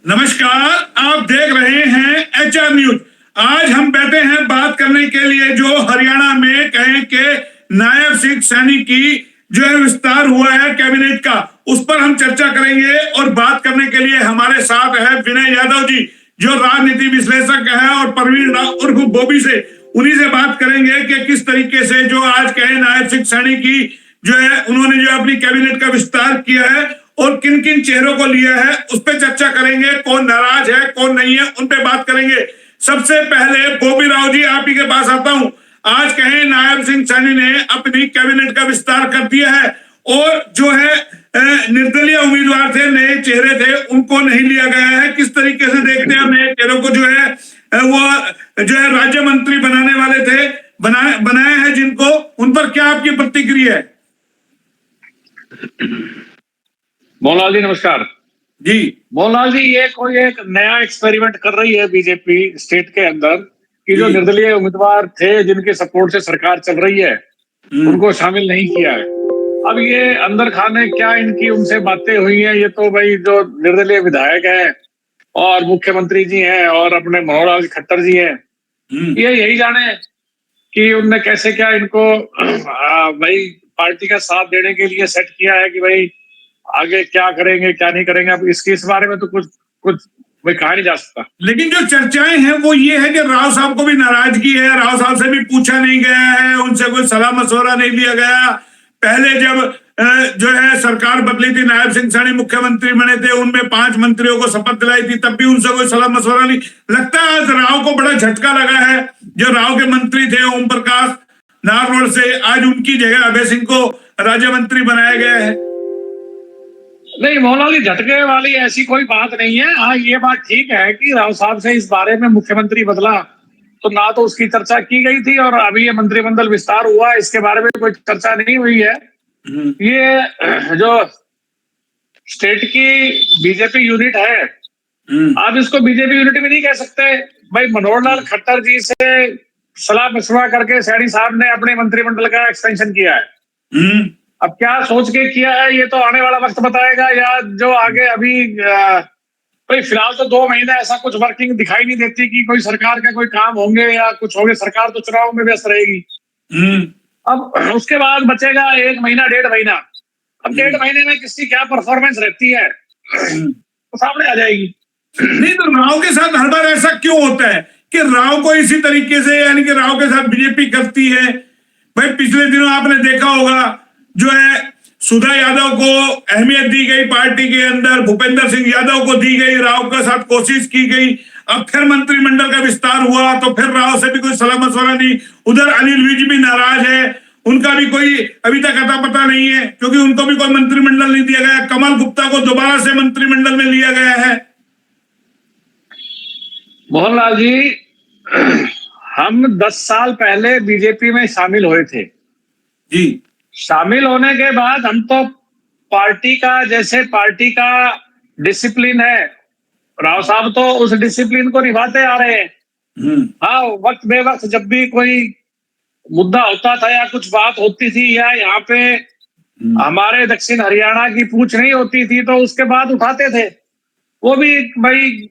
नमस्कार, आप देख रहे हैं HR न्यूज। आज हम बैठे हैं बात करने के लिए जो हरियाणा में कहें कि नायब सिंह सैनी की जो है विस्तार हुआ है कैबिनेट का, उस पर हम चर्चा करेंगे। और बात करने के लिए हमारे साथ है विनय यादव जी, जो राजनीति विश्लेषक है, और परवीन राव उर्फ बॉबी से उन्हीं से बात करेंगे कि किस तरीके से जो आज कहे नायब सिंह सैनी की जो है उन्होंने जो अपनी कैबिनेट का विस्तार किया है और किन किन चेहरों को लिया है, उस पर चर्चा करेंगे। कौन नाराज है कौन नहीं है, उन पे बात करेंगे। सबसे पहले बॉबी राव जी, आप ही के पास आता हूं। आज कहें नायब सिंह सैनी ने अपनी कैबिनेट का विस्तार कर दिया है और जो है निर्दलीय उम्मीदवार थे, नए चेहरे थे, उनको नहीं लिया गया है। किस तरीके से देखते हैं नए चेहरों को, जो है वो जो है राज्य मंत्री बनाने वाले थे, बनाए हैं जिनको, उन पर क्या आपकी प्रतिक्रिया है? मोहनलाल जी नमस्कार जी। मोहनलाल जी, ये कोई एक नया एक्सपेरिमेंट कर रही है बीजेपी स्टेट के अंदर कि जो निर्दलीय उम्मीदवार थे जिनके सपोर्ट से सरकार चल रही है उनको शामिल नहीं किया है। अब ये अंदर खाने क्या इनकी उनसे बातें हुई हैं, ये तो भाई जो निर्दलीय विधायक हैं और मुख्यमंत्री जी हैं और अपने मनोहर लाल खट्टर जी हैं, ये यही जाने कि उनने कैसे क्या इनको भाई पार्टी का साथ देने के लिए सेट किया है कि भाई आगे क्या करेंगे क्या नहीं करेंगे। अब इस बारे में तो कुछ भाई कहा नहीं जा सकता। लेकिन जो चर्चाएं हैं वो ये है कि राव साहब को भी नाराजगी है, राव साहब से भी पूछा नहीं गया है, उनसे कोई सलाह मशवरा नहीं लिया गया। पहले जब जो है सरकार बदली थी, नायब सिंह सैनी मुख्यमंत्री बने थे, उनमें 5 मंत्रियों को शपथ दिलाई थी, तब भी उनसे कोई सलाह मशवरा नहीं। लगता है आज राव को बड़ा झटका लगा है। जो राव के मंत्री थे ओम प्रकाश नारवल से, आज उनकी जगह अभय सिंह को राज्य मंत्री बनाया गया है। नहीं मोहनलाल जी, झटके वाली ऐसी कोई बात नहीं है। हाँ, ये बात ठीक है कि राव साहब से इस बारे में मुख्यमंत्री बदला तो ना तो उसकी चर्चा की गई थी, और अभी ये मंत्रिमंडल विस्तार हुआ इसके बारे में कोई चर्चा नहीं हुई है। ये जो स्टेट की बीजेपी यूनिट है, आप इसको बीजेपी यूनिट भी नहीं कह सकते। भाई मनोहर लाल खट्टर जी से सलाह मशवरा करके सैनी साहब ने अपने मंत्रिमंडल का एक्सटेंशन किया है। अब क्या सोच के किया है ये तो आने वाला वक्त बताएगा, या जो आगे अभी भाई फिलहाल तो 2 महीने ऐसा कुछ वर्किंग दिखाई नहीं देती कि कोई सरकार का कोई काम होंगे या कुछ होंगे। सरकार तो चुनाव में व्यस्त रहेगी। अब उसके बाद बचेगा 1 महीना 1.5 महीना। अब 1.5 महीने में किसकी क्या परफॉर्मेंस रहती है तो सामने आ जाएगी। नहीं तो राव के साथ हर बार ऐसा क्यों होता है कि राव को इसी तरीके से, यानी कि राव के साथ बीजेपी करती है? भाई पिछले दिनों आपने देखा होगा, जो है सुधा यादव को अहमियत दी गई पार्टी के अंदर, भूपेंद्र सिंह यादव को दी गई, राव के साथ कोशिश की गई। अब फिर मंत्रिमंडल का विस्तार हुआ तो फिर राव से भी कोई सलाह मशवरा नहीं। उधर अनिल विज भी नाराज है, उनका भी कोई अभी तक अता पता नहीं है, क्योंकि उनको भी कोई मंत्रिमंडल नहीं दिया गया। कमल गुप्ता को दोबारा से मंत्रिमंडल में लिया गया है। मोहनलाल जी, हम 10 साल पहले बीजेपी में शामिल हुए थे जी। शामिल होने के बाद हम तो पार्टी का, जैसे पार्टी का डिसिप्लिन है, राव साहब तो उस डिसिप्लिन को निभाते आ रहे हैं। हाँ, वक्त बेवक्त जब भी कोई मुद्दा होता था या कुछ बात होती थी या यहाँ पे हमारे दक्षिण हरियाणा की पूछ नहीं होती थी तो उसके बाद उठाते थे। वो भी भाई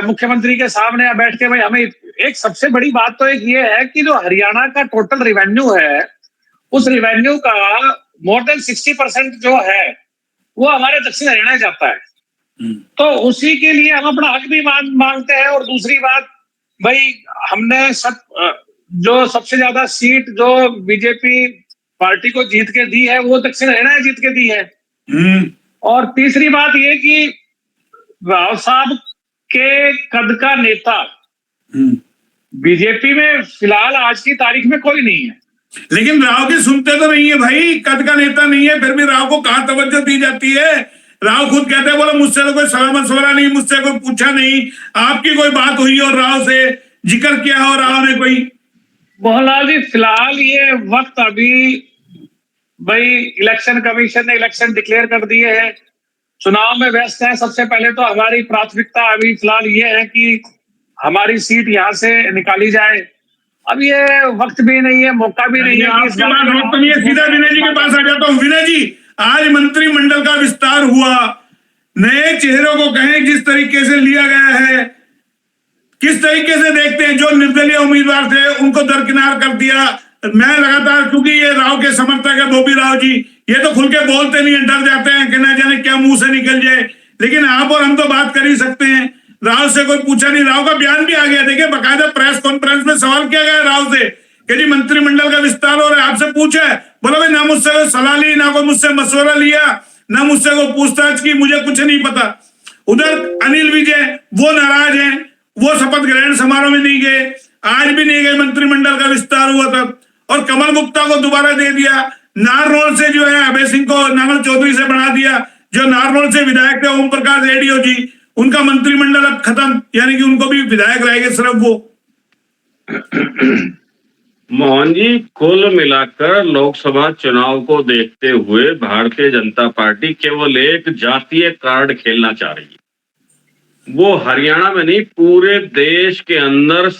मुख्यमंत्री के सामने बैठ के। भाई हमें एक सबसे बड़ी बात तो एक ये है कि जो हरियाणा का टोटल रिवेन्यू है, उस रिवेन्यू का मोर देन 60% जो है वो हमारे दक्षिण हरियाणा जाता है। तो उसी के लिए हम अपना हक भी मांगते हैं। और दूसरी बात, भाई हमने जो सबसे ज्यादा सीट जो बीजेपी पार्टी को जीत के दी है वो दक्षिण हरियाणा जीत के दी है। और तीसरी बात ये कि राव साहब के कद का नेता बीजेपी में फिलहाल आज की तारीख में कोई नहीं है। लेकिन राव की सुनते तो नहीं है भाई, कद का नेता नहीं है, फिर भी राव को कहां तवज्जो दी जाती है? राव खुद कहते हैं, बोले मुझसे तो कोई सलाह मशवरा नहीं, मुझसे कोई पूछा नहीं। आपकी कोई बात हुई और राव से जिक्र किया हो राव ने कोई? मोहनलाल जी, फिलहाल ये वक्त अभी भाई इलेक्शन कमीशन ने इलेक्शन डिक्लेयर कर दिए हैं, चुनाव में व्यस्त है। सबसे पहले तो हमारी प्राथमिकता अभी फिलहाल ये है कि हमारी सीट यहाँ से निकाली जाए। अब ये वक्त भी नहीं है, मौका भी नहीं है कि इस बार सीधा विनय जी के पास आ जाता हूँ। विनय जी, आज मंत्रिमंडल का विस्तार हुआ, नए चेहरों को कहें जिस तरीके से लिया गया है, किस तरीके से देखते हैं। जो निर्दलीय उम्मीदवार थे उनको दरकिनार कर दिया। मैं लगातार, क्योंकि ये राव के समर्थक है बोबी राव जी, ये तो खुल के बोलते नहीं है, डर जाते हैं कि न जाने क्या मुंह से निकल जाए। लेकिन आप और हम तो बात कर ही सकते हैं। राव से कोई पूछा नहीं, राव का बयान भी आ गया। देखिए बाकायदा प्रेस कॉन्फ्रेंस में सवाल किया गया राव से कि जी मंत्रिमंडल का विस्तार हो रहा है, आपसे पूछा है? बोला भाई ना मुझसे कोई सलाह ली, ना कोई मुझसे मशवरा लिया, ना मुझसे कोई पूछताछ की, मुझे कुछ नहीं पता। उधर अनिल विजय वो नाराज हैं, वो शपथ ग्रहण समारोह में नहीं गए, आज भी नहीं गए, मंत्रिमंडल का विस्तार हुआ तब। और कमल गुप्ता को दोबारा दे दिया। नारनौल से जो है अभय सिंह को नामल चौधरी से बढ़ा दिया, जो नारनौल से विधायक थे ओम प्रकाश रेडियो जी, उनका मंत्रिमंडल अब खत्म, यानी कि उनको भी विधायक रहेंगे सिर्फ वो। मोहन जी, कुल मिलाकर लोकसभा चुनाव को देखते हुए भारतीय जनता पार्टी केवल एक जातीय कार्ड खेलना चाह रही है। वो हरियाणा में नहीं, पूरे देश के अंदर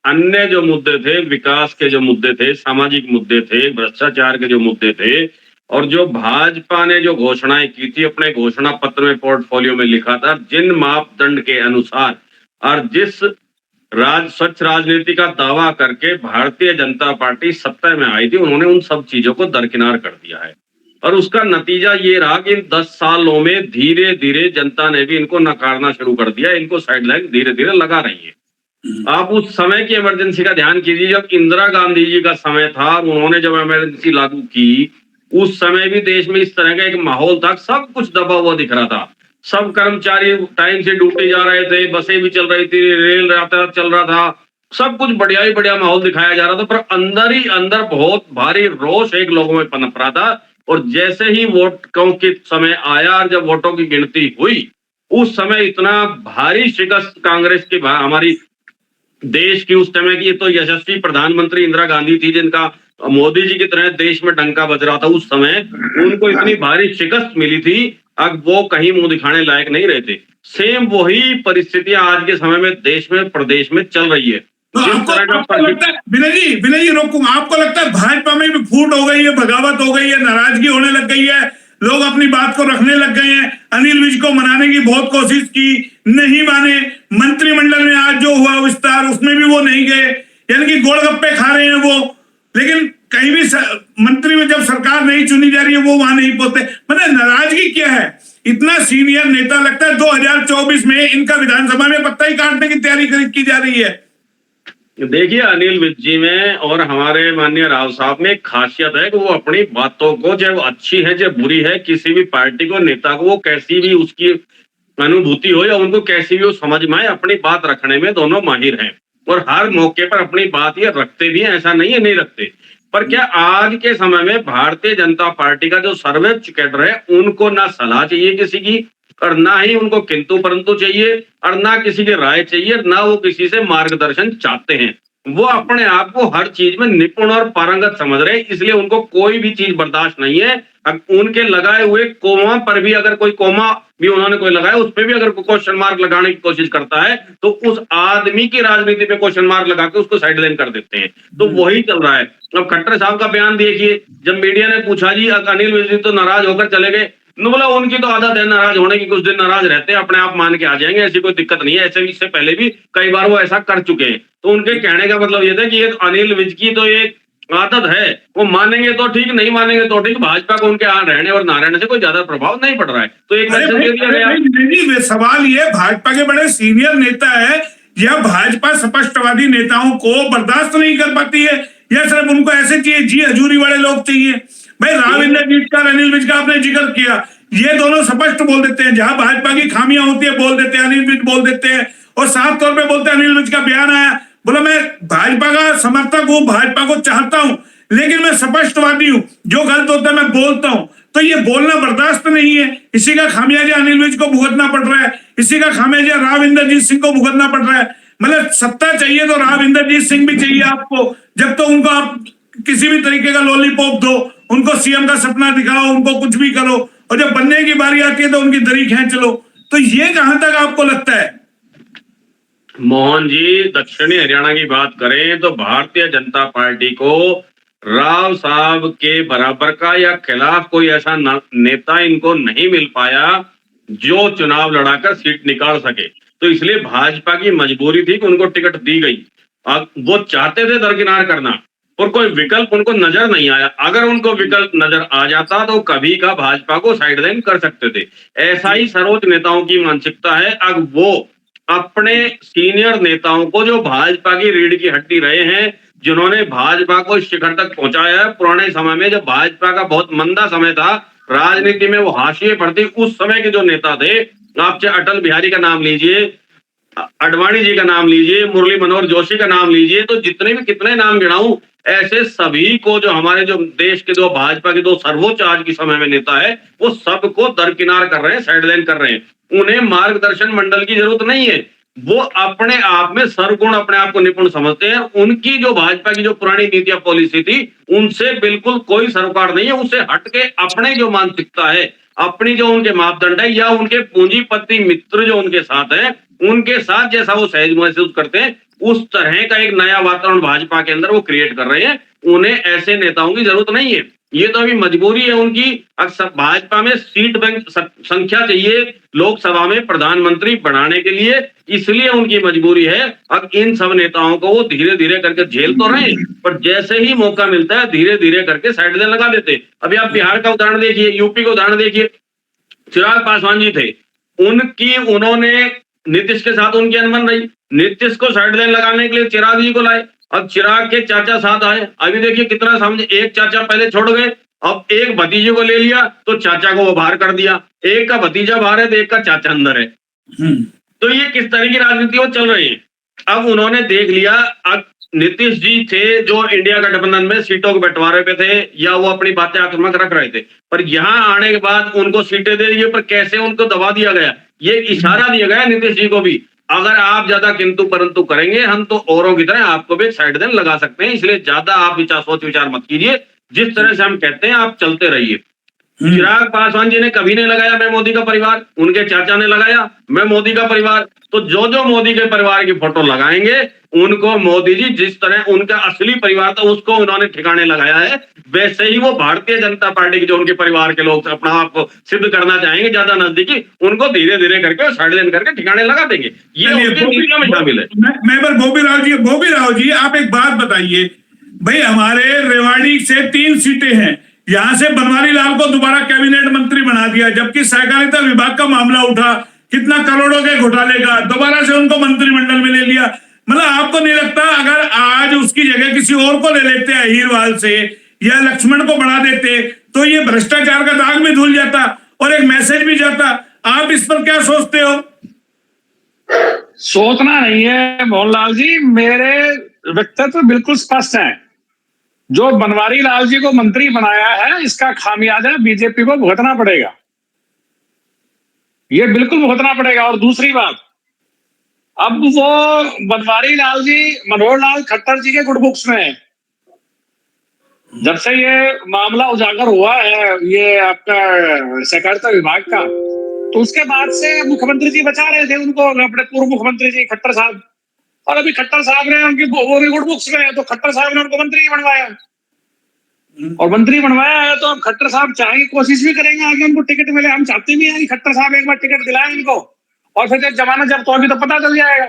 अन्य जो मुद्दे थे, विकास के जो मुद्दे थे, सामाजिक मुद्दे थे, भ्रष्टाचार के जो मुद्दे थे, और जो भाजपा ने जो घोषणाएं की थी अपने घोषणा पत्र में, पोर्टफोलियो में लिखा था, जिन मापदंड के अनुसार और जिस स्वच्छ राजनीति का दावा करके भारतीय जनता पार्टी सत्ता में आई थी, उन्होंने उन सब चीजों को दरकिनार कर दिया है। और उसका नतीजा ये रहा कि इन 10 सालों में धीरे धीरे जनता ने भी इनको नकारना शुरू कर दिया, इनको साइडलाइन धीरे धीरे लगा रही है। आप उस समय की इमरजेंसी का ध्यान कीजिए, जब इंदिरा गांधी जी का समय था, उन्होंने जब इमरजेंसी लागू की, उस समय भी देश में इस तरह का एक माहौल था, सब कुछ दबा हुआ दिख रहा था, सब कर्मचारी टाइम से ड्यूटी जा रहे थे, बसें भी चल रही थी, रेल यातायात चल रहा था, सब कुछ बढ़िया ही बढ़िया माहौल दिखाया जा रहा था। पर अंदर ही अंदर बहुत भारी रोष एक लोगों में पनप रहा था। और जैसे ही वोटों के समय आया और जब वोटों की गिनती हुई, उस समय इतना भारी शिकस्त कांग्रेस की, हमारी देश की उस समय की तो यशस्वी प्रधानमंत्री इंदिरा गांधी थी, जिनका मोदी जी की तरह देश में डंका बज रहा था उस समय, उनको इतनी भारी शिकस्त मिली थी, अब वो कहीं मुंह दिखाने लायक नहीं रहते। सेम वही परिस्थितियां आज के समय में देश में, प्रदेश में चल रही है। तो आपको लगता है विनय जी रोकूं, आपको लगता है भाजपा में भी फूट हो गई है, बगावत हो गई है, नाराजगी होने लग गई है, लोग अपनी बात को रखने लग गए हैं? अनिल विज को मनाने की बहुत कोशिश की, नहीं माने। मंत्रिमंडल में आज जो हुआ विस्तार, उसमें भी वो नहीं गए, यानी कि गोलगप्पे खा रहे हैं वो। लेकिन कहीं भी मंत्री में जब सरकार नहीं चुनी जा रही है, वो वहां नहीं पहुंचते। मतलब नाराजगी क्या है? इतना सीनियर नेता, लगता है 2024 में इनका विधानसभा में पत्ता ही काटने की तैयारी की जा रही है। देखिए, अनिल विज जी में और हमारे माननीय राव साहब में एक खासियत है कि वो अपनी बातों को, चाहे वो अच्छी है चाहे बुरी है, किसी भी पार्टी को, नेता को, वो कैसी भी उसकी अनुभूति हो या उनको कैसी भी वो समझ में आए, अपनी बात रखने में दोनों माहिर हैं और हर मौके पर अपनी बात ये रखते भी हैं, ऐसा नहीं है नहीं रखते। पर क्या आज के समय में भारतीय जनता पार्टी का जो सर्वोच्च कैडर है, उनको ना सलाह चाहिए किसी की, और ना ही उनको किंतु परंतु चाहिए, और ना किसी की राय चाहिए, ना वो किसी से मार्गदर्शन चाहते हैं। वो अपने आप को हर चीज में निपुण और पारंगत समझ रहे हैं, इसलिए उनको कोई भी चीज बर्दाश्त नहीं है। उनके लगाए हुए कोमा पर भी, अगर कोई कोमा भी उन्होंने कोई लगाया, उस पर भी अगर क्वेश्चन मार्क लगाने की कोशिश करता है, तो उस आदमी की राजनीति पे क्वेश्चन मार्क लगा के उसको साइडलाइन कर देते हैं। तो वही चल रहा है। अब खट्टर साहब का बयान देखिए, जब मीडिया ने पूछा जी अनिल विज तो नाराज होकर चले गए, बोला उनकी तो आदत है नाराज होने की, कुछ दिन नाराज रहते हैं, अपने आप मान के आ जाएंगे, ऐसी कोई दिक्कत नहीं है, ऐसे इससे पहले भी कई बार वो ऐसा कर चुके हैं। तो उनके कहने का मतलब ये था कि ये अनिल विज की तो एक आदत है, वो मानेंगे तो ठीक, नहीं मानेंगे तो ठीक, भाजपा को उनके यहाँ रहने और ना रहने से कोई ज्यादा प्रभाव नहीं पड़ रहा है। तो एक मैसेज दे दिया गया। सवाल ये, भाजपा के बड़े सीनियर नेता है, यह भाजपा स्पष्टवादी नेताओं को बर्दाश्त नहीं कर पाती है, या सिर्फ उनको ऐसे चाहिए जी हजूरी वाले लोग चाहिए? भाई राव इंद्रजीत का, अनिल विज का आपने जिक्र किया, ये दोनों स्पष्ट बोल देते हैं, जहां भाजपा की खामियां होती है बोल देते हैं, अनिल विज बोल देते हैं, और साफ तौर पे बोलते हैं। अनिल विज का बयान आया, बोला मैं भाजपा का समर्थक हूं, भाजपा को चाहता हूं, लेकिन मैं स्पष्टवादी हूं, जो गलत होता है मैं बोलता हूं। तो ये बोलना बर्दाश्त नहीं है, इसी का खामियाजा अनिल विज को भुगतना पड़ रहा है, इसी का खामियाजा राव इंद्रजीत सिंह को भुगतना पड़ रहा है। मतलब सत्ता चाहिए तो राव इंद्रजीत सिंह भी चाहिए आपको, जब तो उनको आप किसी भी तरीके का लॉलीपॉप दो, उनको सीएम का सपना दिखाओ, उनको कुछ भी करो, और जब बनने की बारी आती है तो उनकी दरी खींच लो। तो ये कहां तक आपको लगता है? मोहन जी, दक्षिणी हरियाणा की बात करें तो भारतीय जनता पार्टी को राव साहब के बराबर का या खिलाफ कोई ऐसा नेता इनको नहीं मिल पाया जो चुनाव लड़ाकर सीट निकाल सके। तो इसलिए भाजपा की मजबूरी थी कि उनको टिकट दी गई। अब वो चाहते थे दरकिनार करना, और कोई विकल्प उनको नजर नहीं आया। अगर उनको विकल्प नजर आ जाता तो कभी का भाजपा को साइडलाइन कर सकते थे। ऐसा ही सरोज नेताओं की मानसिकता है। अब वो अपने सीनियर नेताओं को, जो भाजपा की रीढ़ की हड्डी रहे हैं, जिन्होंने भाजपा को इस शिखर तक पहुंचाया है, पुराने समय में जब भाजपा का बहुत मंदा समय था, राजनीति में वो हाशिए पर थी, उस समय के जो नेता थे, आप चाहे अटल बिहारी का नाम लीजिए, अडवाणी जी का नाम लीजिए, मुरली मनोहर जोशी का नाम लीजिए, तो जितने भी कितने नाम गिनाऊं, ऐसे सभी को, जो हमारे जो देश के दो भाजपा के दो सर्वोच्च आज के समय में नेता है, वो सबको दरकिनार कर रहे हैं, साइडलाइन कर रहे हैं। उन्हें मार्गदर्शन मंडल की जरूरत नहीं है, वो अपने आप में सर्वगुण, अपने आप को निपुण समझते हैं। उनकी जो भाजपा की जो पुरानी नीतियां पॉलिसी थी, उनसे बिल्कुल कोई सरोकार नहीं है। उससे हटके अपने जो मानसिकता है, अपनी जो उनके मापदंड है, या उनके पूंजीपति मित्र जो उनके साथ हैं, उनके साथ जैसा वो सहज महसूस करते हैं, उस तरह का एक नया वातावरण भाजपा के अंदर वो क्रिएट कर रहे हैं। उन्हें ऐसे नेताओं की जरूरत नहीं है। ये तो अभी मजबूरी है उनकी। अक्सर भाजपा में सीट बैंक संख्या चाहिए लोकसभा में प्रधानमंत्री बढ़ाने के लिए, इसलिए उनकी मजबूरी है। अब इन सब नेताओं को वो धीरे धीरे करके झेल तो रहे, पर जैसे ही मौका मिलता है धीरे धीरे करके साइडलाइन लगा देते। अभी आप बिहार का उदाहरण देखिए, यूपी का उदाहरण देखिए। चिराग पासवान जी थे, उन्होंने नीतीश के साथ उनकी अनबन रही, नीतीश को साइडलाइन लगाने के लिए चिराग जी को लाए। अब चिराग के चाचा साथ आए, अभी देखिए कितना समझ, एक चाचा पहले छोड़ गए, अब एक भतीजे को ले लिया तो चाचा को वो बाहर कर दिया। एक का भतीजा बाहर है तो एक का चाचा अंदर है। तो ये किस तरह की राजनीति वो चल रही है। अब उन्होंने देख लिया, अब नीतीश जी थे जो इंडिया गठबंधन में सीटों के बंटवारे पे थे, या वो अपनी बातें आक्रामक रख रहे थे, पर यहां आने के बाद उनको सीटें दे दी, पर कैसे उनको दबा दिया गया। ये इशारा दिया गया नीतीश जी को भी, अगर आप ज्यादा किंतु परंतु करेंगे, हम तो औरों की तरह आपको भी साइडलाइन लगा सकते हैं, इसलिए ज्यादा आप सोच विचार मत कीजिए, जिस तरह से हम कहते हैं आप चलते रहिए। चिराग पासवान जी ने कभी नहीं लगाया मैं मोदी का परिवार, उनके चाचा ने लगाया मैं मोदी का परिवार। तो जो जो मोदी के परिवार की फोटो लगाएंगे, उनको मोदी जी जिस तरह उनका असली परिवार था उसको उन्होंने ठिकाने लगाया है, वैसे ही वो भारतीय जनता पार्टी के जो उनके परिवार के लोग अपना आप को सिद्ध करना चाहेंगे ज्यादा नजदीकी, उनको धीरे धीरे करके साइडलाइन करके ठिकाने लगा देंगे। ये उनकी नीतियों में शामिल है। मैं पर बोबी राव जी आप एक बात बताइए भाई, हमारे रेवाड़ी से 3 सीटें हैं, यहां से बनवारी लाल को दोबारा कैबिनेट मंत्री बना दिया, जबकि सहकारिता विभाग का मामला उठा, कितना करोड़ों के घोटाले का, दोबारा से उनको मंत्रिमंडल में ले लिया। मतलब आपको नहीं लगता अगर आज उसकी जगह किसी और को ले लेते हैं अहीरवाल से, या लक्ष्मण को बढ़ा देते, तो ये भ्रष्टाचार का दाग भी धुल जाता और एक मैसेज भी जाता। आप इस पर क्या सोचते हो? सोचना नहीं है मोहनलाल जी, मेरे व्यक्तित्व बिल्कुल स्पष्ट है। जो बनवारी लाल जी को मंत्री बनाया है, इसका खामियाजा बीजेपी को भुगतना पड़ेगा, ये बिल्कुल भुगतना पड़ेगा। और दूसरी बात, अब वो बनवारी लाल जी मनोहर लाल खट्टर जी के गुड बुक्स में है। जब से ये मामला उजागर हुआ है, ये आपका सहकारिता विभाग का, तो उसके बाद से मुख्यमंत्री जी बचा रहे थे उनको, अपने पूर्व मुख्यमंत्री जी खट्टर साहब, और अभी खट्टर साहब ने उनकी वो भी गुड बुक्स में है, तो खट्टर साहब ने उनको मंत्री बनवाया, और मंत्री बनवाया है तो अब खट्टर साहब चाहे कोशिश भी करेंगे आगे उनको टिकट मिले। हम चाहते भी हैं कि खट्टर साहब एक बार टिकट दिलाएं इनको, और फिर जब जमाना जब तो अभी तो पता चल जाएगा।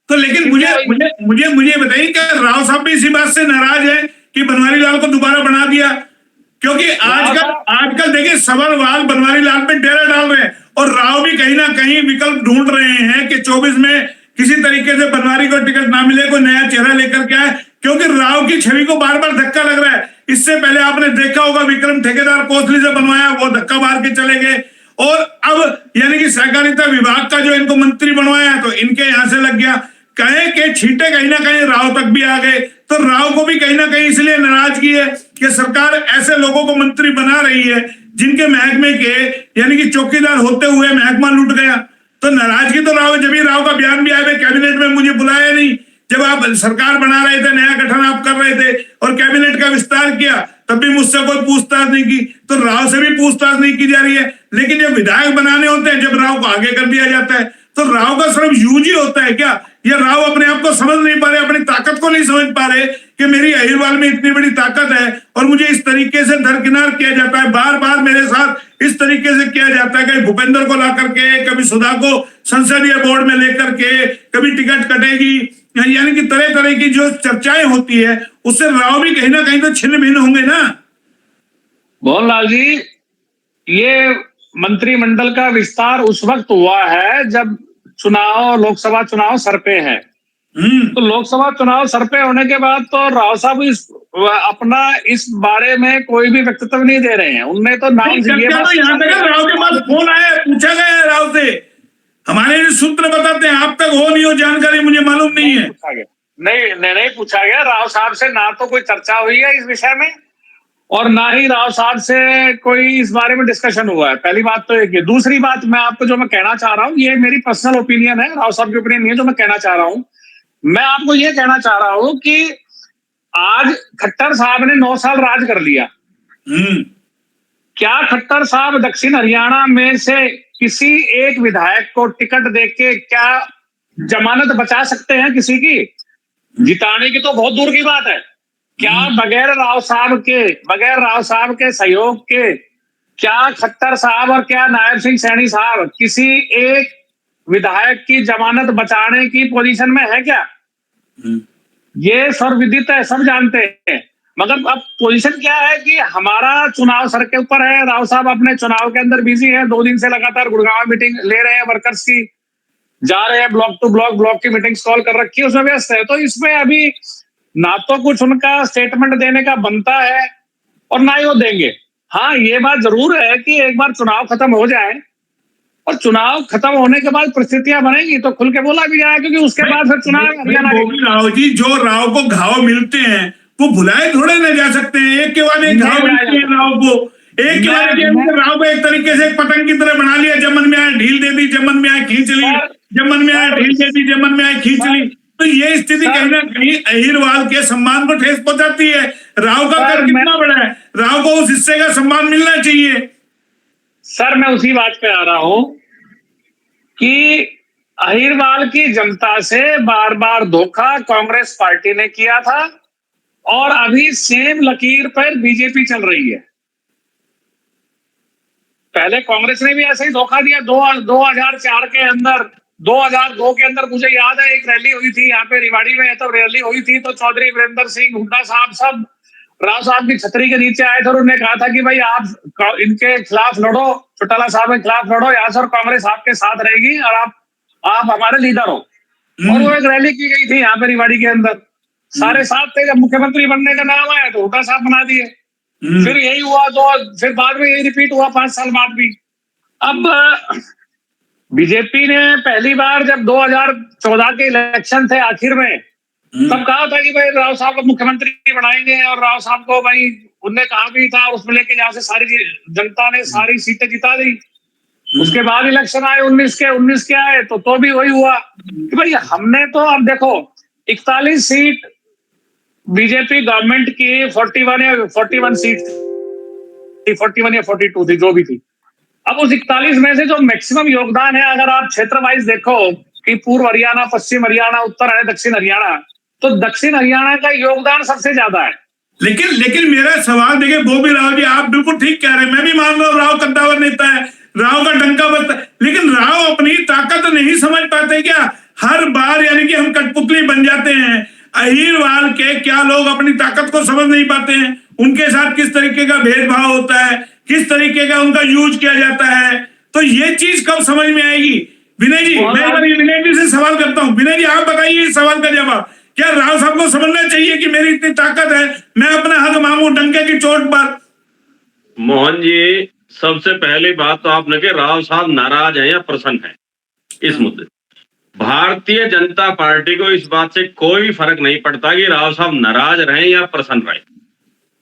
तो लेकिन मुझे बताइए, क्या राव साहब भी इसी बात से नाराज है कि बनवारी लाल को दोबारा बना दिया? क्योंकि आजकल देखिए सवाल बनवारी लाल पे डेरा डाल रहे हैं, और राव भी कहीं ना कहीं विकल्प ढूंढ रहे हैं कि 24 में किसी तरीके से बनवारी को टिकट ना मिले, कोई नया चेहरा लेकर के आए, क्योंकि राव की छवि को बार बार धक्का लग रहा है। इससे पहले आपने देखा होगा विक्रम ठेकेदार कोसली से बनवाया, वो धक्का मार के चले गए, और अब यानी कि सहकारिता विभाग का जो इनको मंत्री बनवाया तो इनके यहां से लग गया। कहे के छींटे कहीं ना कहीं राव तक भी आ गए, तो राव को भी कहीं ना कहीं इसलिए नाराजगी है कि सरकार ऐसे लोगों को मंत्री बना रही है जिनके महकमे के यानी कि चौकीदार होते हुए महकमा लूट गया। तो नाराजगी तो राव, जब भी राव का बयान भी आया कैबिनेट में मुझे बुलाया नहीं, जब आप सरकार बना रहे थे, नया गठन आप कर रहे थे और कैबिनेट का विस्तार किया, तब भी मुझसे कोई पूछताछ नहीं की, तो राव से भी पूछताछ नहीं की जा रही है। लेकिन जब विधायक बनाने होते हैं, जब राव को आगे कर दिया जाता है, तो राव का सिर्फ यूज ही होता है क्या? ये राव अपने आप को समझ नहीं पा रहे, अपनी ताकत को नहीं समझ पा रहे कि मेरी अहीरवाल में इतनी बड़ी ताकत है और मुझे इस तरीके से दरकिनार किया जाता है, बार बार मेरे साथ इस तरीके से किया जाता है, कभी भूपेंद्र को ला करके, कभी सुधा को संसदीय बोर्ड में लेकर के, कभी टिकट कटेगी, यानी कि तरह तरह की जो चर्चाएं होती है उससे राव भी कहीं ना कहीं तो छिन्न भिन्न होंगे ना। मोहनलाल जी, ये मंत्रिमंडल का विस्तार उस वक्त हुआ है जब चुनाव, लोकसभा चुनाव सर पे है। तो लोकसभा चुनाव सर पे होने के बाद तो राव साहब अपना इस बारे में कोई भी वक्तव्य नहीं दे रहे हैं। उनने तो नाम से ये तो यहाँ तक राव के पास फोन आया, पूछा गया है राव से, हमारे सूत्र बताते हैं, आप तक हो नहीं हो जानकारी मुझे मालूम नहीं है। नहीं पूछा गया राव साहब से, ना तो कोई चर्चा हुई है इस विषय में और ना ही राव साहब से कोई इस बारे में डिस्कशन हुआ है। पहली बात तो एक। दूसरी बात, मैं आपको जो मैं कहना चाह रहा हूँ, ये मेरी पर्सनल ओपिनियन है, राव साहब की ओपिनियन नहीं है। जो मैं कहना चाह रहा हूँ, मैं आपको ये कहना चाह रहा हूँ कि आज खट्टर साहब ने 9 साल राज कर लिया। क्या खट्टर साहब दक्षिण हरियाणा में से किसी एक विधायक को टिकट देके क्या जमानत बचा सकते हैं किसी की? जिताने की तो बहुत दूर की बात है। क्या बगैर राव साहब के सहयोग के क्या खट्टर साहब और क्या नायब सिंह सैनी साहब किसी एक विधायक की जमानत बचाने की पोजीशन में है क्या? ये सर्वविदित है, सब जानते हैं। मगर अब पोजीशन क्या है कि हमारा चुनाव सर के ऊपर है, राव साहब अपने चुनाव के अंदर बिजी है, 2 दिन से लगातार गुड़गांव मीटिंग ले रहे हैं, वर्कर्स की जा रहे हैं, ब्लॉक टू ब्लॉक की मीटिंग्स कॉल कर रखी है, उसमें व्यस्त है। तो इसमें अभी ना तो कुछ उनका स्टेटमेंट देने का बनता है और ना ही वो देंगे। हाँ, ये बात जरूर है कि एक बार चुनाव खत्म हो जाए और चुनाव खत्म होने के बाद परिस्थितियां बनेगी तो खुल के बोला भी जाए, क्योंकि उसके बाद फिर चुनाव राव जी, जो राव को घाव मिलते हैं वो भुलाए थोड़े ना जा सकते हैं। एक के बाद एक घाव मिलते हैं राव को, एक के बाद एक राव को एक तरीके से एक पतंग की तरह बना लिया। जब मन में आए ढील दे दी, जब मन में आए खींच ली, जब मन में आए ढील दे दी, जब मन में आए खींच ली। तो ये स्थिति कहीं ना कहीं अहिरवाल के सम्मान को ठेस पहुंचाती है। राव का कर कितना बड़ा है, राव को उस हिस्से का सम्मान मिलना चाहिए। सर, मैं उसी बात पे आ रहा हूं कि अहिरवाल की जनता से बार बार धोखा कांग्रेस पार्टी ने किया था और अभी सेम लकीर पर बीजेपी चल रही है। पहले कांग्रेस ने भी ऐसे ही धोखा दिया। 2004 के अंदर, 2002 के अंदर मुझे याद है एक रैली हुई थी यहाँ पे रिवाड़ी में, तो रैली हुई थी तो चौधरी वीरेंद्र सिंह हुड्डा साहब सब राव साहब की छतरी के नीचे आए थे और उन्होंने कहा था कि भाई आप इनके खिलाफ लड़ो, चौटाला साहब के खिलाफ लड़ो, यहाँ से कांग्रेस आपके साथ रहेगी और आप हमारे लीडर हो। और वो एक रैली की गई थी यहाँ पे रिवाड़ी के अंदर, सारे साथ थे। जब मुख्यमंत्री बनने का नाम आया तो हुड्डा साहब बना दिए। फिर यही हुआ, तो फिर बाद में यही रिपीट हुआ 5 साल बाद भी। अब बीजेपी ने पहली बार जब 2014 के इलेक्शन थे आखिर में, तब कहा था कि भाई राव साहब को मुख्यमंत्री बनाएंगे और राव साहब को भाई उनने कहा भी था, उसमें लेके जहां से सारी जनता ने सारी सीटें जिता दी। उसके बाद इलेक्शन आए 19 के आए तो भी वही हुआ कि भाई हमने तो, अब देखो 41 सीट बीजेपी गवर्नमेंट की 41 सीट थी, 41 या 42 थी, जो भी थी। अब उस 41 में से जो मैक्सिमम योगदान है, अगर आप क्षेत्र वाइज देखो कि पूर्व हरियाणा, पश्चिम हरियाणा, उत्तर हरियाणा, दक्षिण हरियाणा, तो दक्षिण हरियाणा का योगदान सबसे ज्यादा है। लेकिन मेरा सवाल देखिए बोबी राव जी, आप बिल्कुल ठीक कह रहे हैं, मैं भी मान रहा हूँ राव कद्दावर नेता है, राव का डंका बजता है, लेकिन राव अपनी ताकत नहीं समझ पाते क्या? हर बार यानी कि हम कठपुतली बन जाते हैं। अहिरवाल के क्या लोग अपनी ताकत को समझ नहीं पाते हैं? उनके साथ किस तरीके का भेदभाव होता है, किस तरीके का उनका यूज किया जाता है, तो ये चीज कब समझ में आएगी? विनय जी, मैं विनय जी से सवाल करता हूँ। विनय जी, आप बताइए इस सवाल का जवाब। क्या राव साहब को समझना चाहिए कि मेरी इतनी ताकत है, मैं अपना हक मांगू डंके की चोट पर? मोहन जी, सबसे पहली बात तो आपने कि राव साहब नाराज है या प्रसन्न है इस मुद्दे। भारतीय जनता पार्टी को इस बात से कोई फर्क नहीं पड़ता कि राव साहब नाराज रहे या प्रसन्न रहे।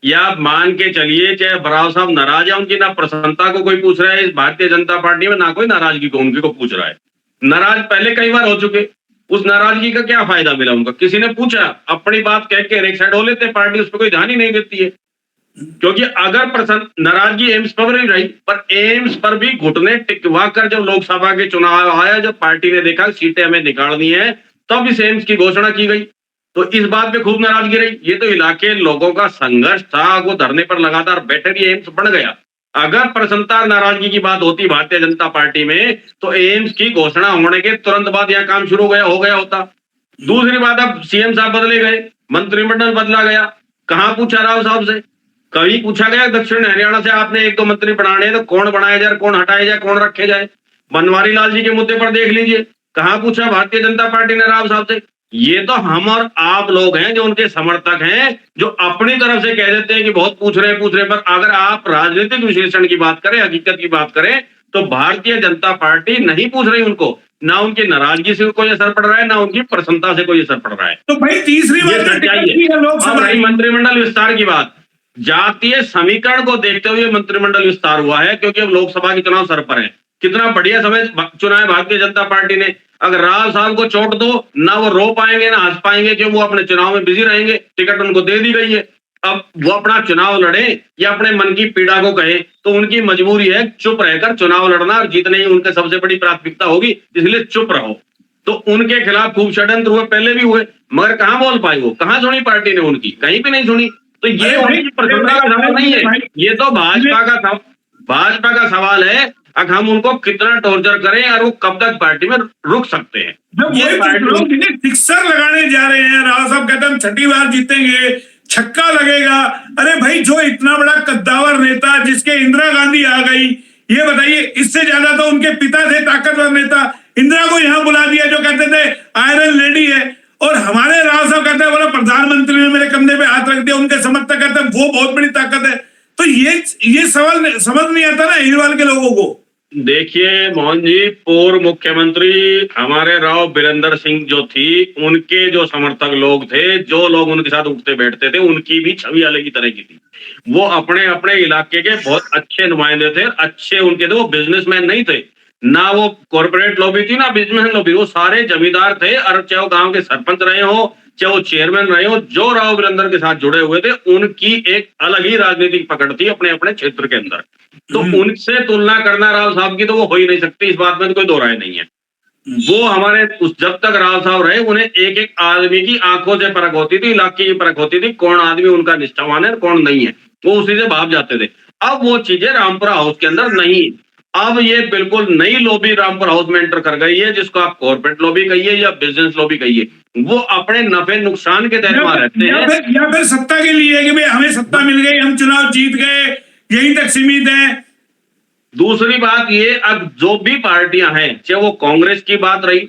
या आप मान के चलिए चाहे राव साहब नाराज है, उनकी ना प्रसन्नता को कोई पूछ रहा है इस भारतीय जनता पार्टी में, ना कोई नाराजगी को उनकी को पूछ रहा है। नाराज पहले कई बार हो चुके, उस नाराजगी का क्या फायदा मिला उनका? किसी ने पूछा, अपनी बात कह के एक साइड हो लेते, पार्टी उस पर कोई ध्यान ही नहीं देती है। क्योंकि अगर नाराजगी एम्स पर नहीं रही, पर एम्स पर भी घुटने टिकवा कर जब लोकसभा के चुनाव आया, जब पार्टी ने देखा सीटें हमें निकालनी है, तब इस एम्स की घोषणा की गई, तो इस बात पे खूब नाराजगी रही। ये तो इलाके लोगों का संघर्ष था, वो धरने पर लगातार बैठे रही, एम्स बन गया। अगर प्रसन्नता नाराजगी की बात होती भारतीय जनता पार्टी में तो एम्स की घोषणा होने के तुरंत बाद यह काम शुरू हो गया होता। दूसरी बात, अब सीएम साहब बदले गए, मंत्रिमंडल बदला गया, कहां पूछा राव साहब से? कभी पूछा गया दक्षिण हरियाणा से आपने 1-2 मंत्री बनाने हैं तो कौन बनाया जाए, कौन हटाया जाए, कौन रखे जाए? बनवारी लाल जी के मुद्दे पर देख लीजिए, कहां पूछा भारतीय जनता पार्टी ने राव साहब से? ये तो हम और आप लोग हैं जो उनके समर्थक हैं, जो अपनी तरफ से कह देते हैं कि बहुत पूछ रहे हैं, पर अगर आप राजनीतिक विश्लेषण की बात करें, हकीकत की बात करें, तो भारतीय जनता पार्टी नहीं पूछ रही उनको, ना उनकी नाराजगी से कोई असर पड़ रहा है, ना उनकी प्रसन्नता से कोई असर पड़ रहा है। तो भाई तीसरी बात अब रही मंत्रिमंडल विस्तार की बात, जातीय समीकरण को देखते हुए मंत्रिमंडल विस्तार हुआ है, क्योंकि अब लोकसभा के चुनाव सर पर है। कितना बढ़िया समय चुना है भारतीय जनता पार्टी ने। अगर राव साहब को चोट दो, ना वो रो पाएंगे ना हंस पाएंगे, क्योंकि वो अपने चुनाव में बिजी रहेंगे, टिकट उनको दे दी गई है। अब वो अपना चुनाव लड़े या अपने मन की पीड़ा को कहे, तो उनकी मजबूरी है चुप रहकर चुनाव लड़ना, और जीतना ही उनकी सबसे बड़ी प्राथमिकता होगी, इसलिए चुप रहो। तो उनके खिलाफ खूब षड्यंत्र हुए, पहले भी हुए, मगर कहां बोल पाई वो, कहां सुनी पार्टी ने उनकी? कहीं भी नहीं सुनी। तो ये उनकी प्रसन्नता का सवाल नहीं है, ये तो भाजपा का सवाल है। अब हम उनको कितना टॉर्चर करें और वो कब तक पार्टी में रुक सकते हैं? फिक्सर लगाने जा रहे हैं, राव साहब कहते हैं हम 6ठी बार जीतेंगे, छक्का लगेगा। अरे भाई, जो इतना बड़ा कद्दावर नेता जिसके इंदिरा गांधी आ गई, ये बताइए, इससे ज्यादा तो उनके पिता थे ताकतवर नेता, इंदिरा को यहाँ बुला दिया, जो कहते थे आयरन लेडी है। और हमारे राव साहब कहते हैं बोला प्रधानमंत्री ने मेरे कंधे पे हाथ रख दिया, उनके समर्थक कहते हैं वो बहुत बड़ी ताकत है। तो ये सवाल समझ नहीं आता ना अहिरवाल के लोगों को। देखिए मोहन जी, पूर्व मुख्यमंत्री हमारे राव बीरेंद्र सिंह जो थी, उनके जो समर्थक लोग थे, जो लोग उनके साथ उठते बैठते थे, उनकी भी छवि अलग ही तरह की थी। वो अपने अपने इलाके के बहुत अच्छे नुमाइंदे थे, अच्छे उनके थे, वो बिजनेसमैन नहीं थे, ना वो कॉर्पोरेट लॉबी थी ना बिजनेस लॉबी, वो सारे जमींदार थे। और चाहे वो गांव के सरपंच रहे हो, चाहे वो चेयरमैन रहे हो, जो राव बीरेंद्र के साथ जुड़े हुए थे, उनकी एक अलग ही राजनीतिक पकड़ थी अपने अपने क्षेत्र के अंदर। तो उनसे तुलना करना राव साहब की तो वो हो ही नहीं सकती, इस बात में तो कोई दो राय नहीं है। वो हमारे जब तक राव साहब रहे, उन्हें एक एक आदमी की आंखों से परख होती थी, इलाके की परख होती थी, कौन आदमी उनका निष्ठावान है कौन नहीं है, वो उसी से भाग जाते थे। अब वो चीजें रामपुरा हाउस के अंदर नहीं। अब ये बिल्कुल नई लॉबी रामपुरा हाउस में एंटर कर गई है, जिसको आप कॉर्पोरेट लॉबी कहिए या बिजनेस लॉबी कहिए। वो अपने नफे नुकसान के दायरे में रहते हैं, या फिर सत्ता के लिए कि भाई हमें सत्ता मिल गई, हम चुनाव जीत गए, यहीं तक सीमित है। दूसरी बात ये, अब जो भी पार्टियां हैं, चाहे वो कांग्रेस की बात रही,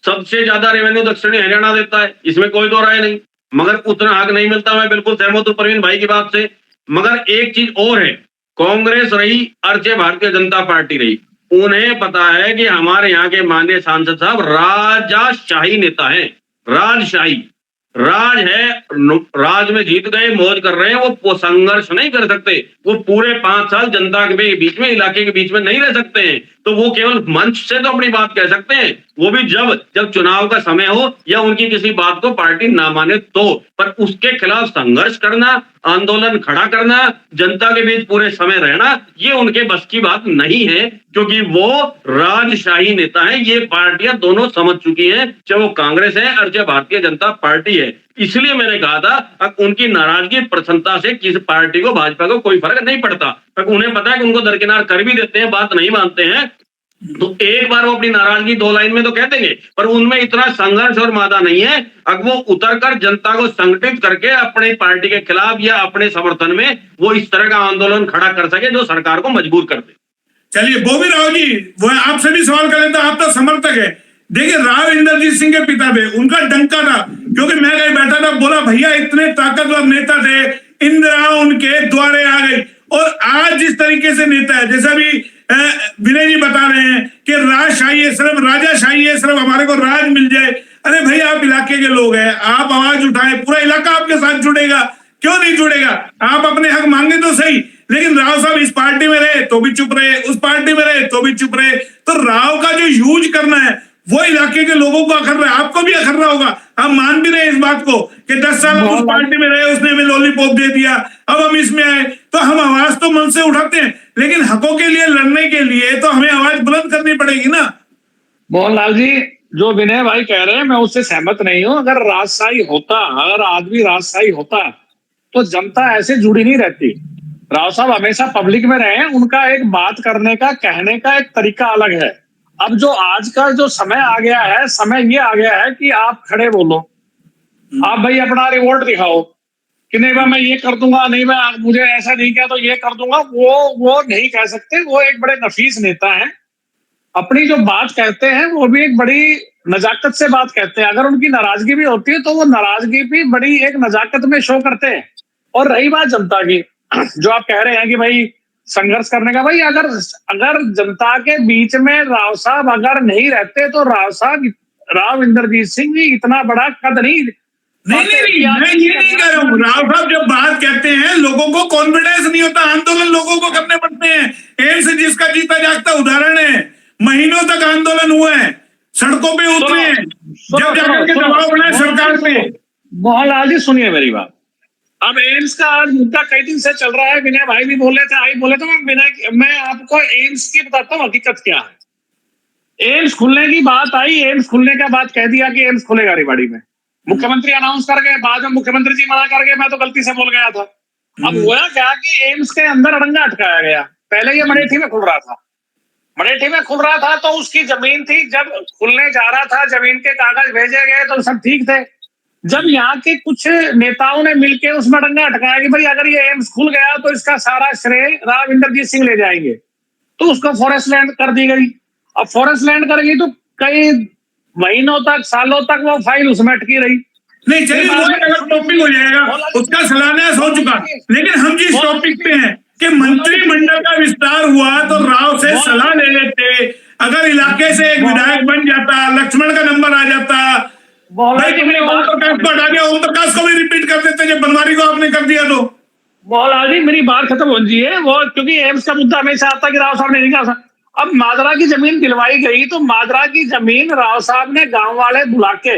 सबसे ज्यादा रेवेन्यू दक्षिणी हरियाणा देता है, इसमें कोई दो राय नहीं, मगर उतना हक नहीं मिलता। मैं बिल्कुल सहमत हूं प्रवीण भाई की बात से। मगर एक चीज और है, कांग्रेस रही और चाहे भारतीय जनता पार्टी रही, उन्हें पता है कि हमारे यहाँ के माननीय सांसद साहब राजाशाही नेता हैं, राजशाही राज है, राज में जीत गए, मौज कर रहे हैं, वो संघर्ष नहीं कर सकते, वो पूरे 5 साल जनता के बीच में, इलाके के बीच में नहीं रह सकते हैं। तो वो केवल मंच से तो अपनी बात कह सकते हैं, वो भी जब चुनाव का समय हो या उनकी किसी बात को पार्टी ना माने तो। पर उसके खिलाफ संघर्ष करना, आंदोलन खड़ा करना, जनता के बीच पूरे समय रहना, ये उनके बस की बात नहीं है, क्योंकि वो राजशाही नेता है। ये पार्टियां दोनों समझ चुकी हैं, चाहे वो कांग्रेस है और चाहे भारतीय जनता पार्टी है। इसलिए मैंने कहा था, अब उनकी नाराजगी प्रसन्नता से किसी पार्टी को, भाजपा को कोई फर्क नहीं पड़ता, क्योंकि उन्हें पता है कि उनको दरकिनार कर भी देते हैं, बात नहीं मानते हैं, तो एक बार वो अपनी नाराजगी 2 लाइन में तो कह देंगे, पर उनमें इतना संघर्ष और मादा नहीं है। अब वो उतरकर जनता को संगठित करके अपनी पार्टी के खिलाफ या अपने समर्थन में वो इस तरह का आंदोलन खड़ा कर सके जो सरकार को मजबूर कर दे। चलिए बोबी राव जी, वो आपसे भी सवाल कर लेता, आप तो समर्थक है। देखिए, राव इंद्रजीत सिंह के पिता थे, उनका डंका था, क्योंकि मैं कहीं बैठा था, बोला भैया इतने ताकतवर नेता थे, इंदिरा उनके द्वारे आ गई। और आज जिस तरीके से नेता है, जैसा भी विनय जी बता रहे हैं कि राजशाही है, सिर्फ राजाशाही है, सिर्फ हमारे को राज मिल जाए। अरे भाई, आप इलाके के लोग हैं, आप आवाज उठाएं, पूरा इलाका आपके साथ जुड़ेगा, क्यों नहीं जुड़ेगा? आप अपने हक मांगे तो सही, लेकिन राव साहब इस पार्टी में रहे तो भी चुप रहे, उस पार्टी में रहे तो भी चुप रहे। तो राव का जो यूज करना है वो इलाके के लोगों को अखर रहा है, आपको भी अखरना होगा। हम मान भी रहे इस बात को कि 10 साल उस पार्टी में रहे, उसने हमें लॉलीपॉप दे दिया, अब हम इसमें आए, तो हम आवाज तो मन से उठाते हैं, लेकिन हकों के लिए लड़ने के लिए तो हमें आवाज बुलंद करनी पड़ेगी ना। मोहनलाल जी, जो विनय भाई कह रहे हैं मैं उससे सहमत नहीं हूं। अगर राजशाही होता, अगर आदमी राजशाही होता तो जनता ऐसे जुड़ी नहीं रहती। राव साहब हमेशा पब्लिक में रहे हैं, उनका एक बात करने का, कहने का एक तरीका अलग है। अब जो आज का जो समय आ गया है, समय ये आ गया है कि आप खड़े बोलो, आप भाई अपना रिवोल्ट दिखाओ कि नहीं भाई मैं ये कर दूंगा, नहीं मैं मुझे ऐसा नहीं किया तो ये कर दूंगा, वो नहीं कह सकते। वो एक बड़े नफीस नेता हैं, अपनी जो बात कहते हैं वो भी एक बड़ी नजाकत से बात कहते हैं। अगर उनकी नाराजगी भी होती है तो वो नाराजगी भी बड़ी एक नजाकत में शो करते हैं। और रही बात जनता की, जो आप कह रहे हैं कि भाई संघर्ष करने का, भाई अगर अगर जनता के बीच में राव साहब अगर नहीं रहते तो राव इंद्रजीत सिंह जी इतना बड़ा कद नहीं। नहीं, मैं ये नहीं कह रहा हूँ। राव साहब जब बात कहते हैं लोगों को कॉन्फिडेंस नहीं होता, आंदोलन लोगों को करने पड़ते हैं। एम्स जिसका जीता जागता उदाहरण है, महीनों तक आंदोलन हुआ है, सड़कों पे उतरे हैं, जब जाकर के दबाव बना सरकार पे। मोहनलाल जी सुनिए मेरी बात। अब एम्स का आज मुद्दा कई दिन से चल रहा है, विनय भाई भी बोले थे, आई बोले थे। मैं आपको एम्स की बताता हूँ हकीकत क्या है। एम्स खुलने की बात आई, एम्स खुलने का बात कह दिया कि एम्स खुलेगा रेवाड़ी में, मुख्यमंत्री अनाउंस कर गए, बाद में मुख्यमंत्री जी मना कर गए, मैं तो गलती से बोल गया था। अब हुआ क्या कि एम्स के अंदर अड़ंगा अटकाया गया। पहले ये मनेठी में खुल रहा था, मनेठी में खुल रहा था तो उसकी जमीन थी, जब खुलने जा रहा था जमीन के कागज भेजे गए तो सब ठीक थे। जब यहाँ के कुछ नेताओं ने मिलकर उसमें अड़ंगा अटकाया कि भाई अगर ये एम्स खुल गया तो इसका सारा श्रेय राव इंद्रजीत सिंह ले जाएंगे, तो उसको फॉरेस्ट लैंड कर दी गई। अब फॉरेस्ट लैंड कर गई तो कई महीनों तक, सालों तक वो फाइल उसमें अटकी रही। नहीं चलिए, वो अलग टॉपिक हो जाएगा, उसका शिलान्यास हो चुका। लेकिन हम जिस टॉपिक पे हैं कि मंत्रिमंडल का विस्तार हुआ तो राव से सलाह ले लेते। अगर इलाके से एक विधायक बन जाता, लक्ष्मण का नंबर आ जाता, भाई तुमने ओम प्रकाश को हटा दिया, ओम प्रकाश को भी रिपीट कर देते जब बनवारी को आपने कर दिया तो। मोहनलाल जी मेरी बात खत्म हो जी है वो, क्योंकि एम्स का मुद्दा हमेशा आता कि राव साहब ने नहीं कहा। अब माजरा की जमीन दिलवाई गई तो माजरा की जमीन राव साहब ने गांव वाले बुला के,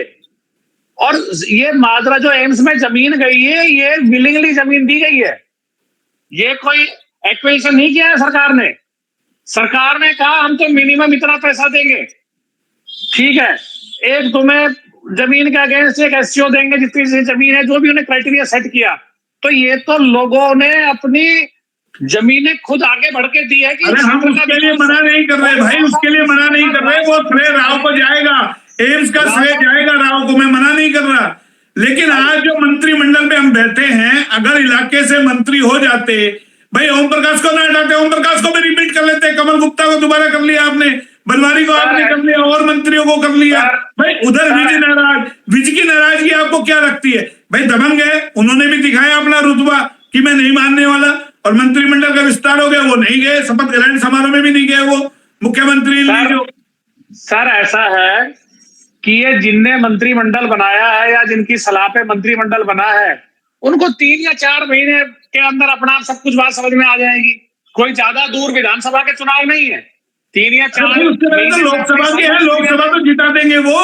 और ये माजरा जो एम्स में जमीन गई है ये विलिंगली जमीन दी गई है, ये कोई एक्विजिशन नहीं किया है सरकार ने। सरकार ने कहा हम तो मिनिमम इतना पैसा देंगे, ठीक है, एक तुम्हें जमीन के अगेंस्ट एक एससीओ देंगे जितनी सी जमीन है, जो भी उन्हें क्राइटेरिया सेट किया। तो ये तो लोगों ने अपनी जमीनें खुद आगे बढ़ के दी है कि अरे हम उसके लिए मना नहीं कर रहे भाई, उसके लिए मना नहीं कर रहे, वो श्रेय राव को जाएगा, एम्स का श्रेय जाएगा राव को, मैं मना नहीं कर रहा। लेकिन आज जो मंत्रिमंडल में हम बैठे हैं, अगर इलाके से मंत्री हो जाते, भाई ओम प्रकाश को ना हटाते, ओम प्रकाश को भी रिपीट कर लेते, कमल गुप्ता को दोबारा कर लिया आपने, बनवारी को आपने कर लिया, और मंत्रियों को कर लिया। भाई उधर विज की नाराजगी आपको क्या लगती है? भाई दबंग है, उन्होंने भी दिखाया अपना रुतबा कि मैं नहीं मानने वाला, और मंत्रिमंडल का विस्तार हो गया, वो नहीं गए, शपथ ग्रहण समारोह में भी नहीं गए वो मुख्यमंत्री। सर ऐसा है कि ये जिनने मंत्रिमंडल बनाया है या जिनकी सलाह पे मंत्रिमंडल बना है, उनको 3 या 4 महीने के अंदर अपना आप सब कुछ बात समझ में आ जाएगी। कोई ज्यादा दूर विधानसभा के चुनाव नहीं है, 3 या 4 लोकसभा के हैं, लोकसभा तो जिता देंगे वो,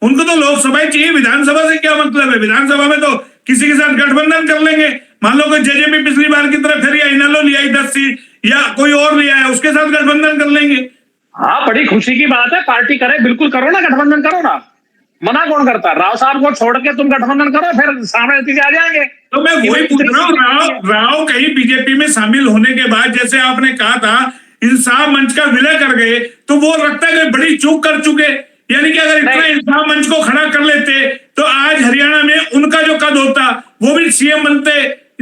उनको तो लोकसभा चाहिए, विधानसभा से क्या मतलब है? विधानसभा में तो किसी के साथ गठबंधन कर लेंगे। मान लो कोई जेजेपी पिछली बार की तरह फिर इनेलो लिया 10 सीट, या कोई और लिया है, उसके साथ गठबंधन कर लेंगे। हाँ बड़ी खुशी की बात है, पार्टी करे, बिल्कुल करो ना, गठबंधन करो ना, मना कौन करता? राव साहब को छोड़ के तुम गठबंधन करो, फिर सामने नतीजे आ जाएंगे। तो मैं वही पूछ रहा हूँ, राव कहीं बीजेपी में शामिल होने के बाद, जैसे आपने कहा था इंसाफ मंच का विलय कर गए, तो वो लगता है कि बड़ी चूक कर चुके। यानी कि अगर इतना इंसाफ मंच को खड़ा कर लेते तो आज हरियाणा में उनका जो कद होता, वो भी सीएम बनते,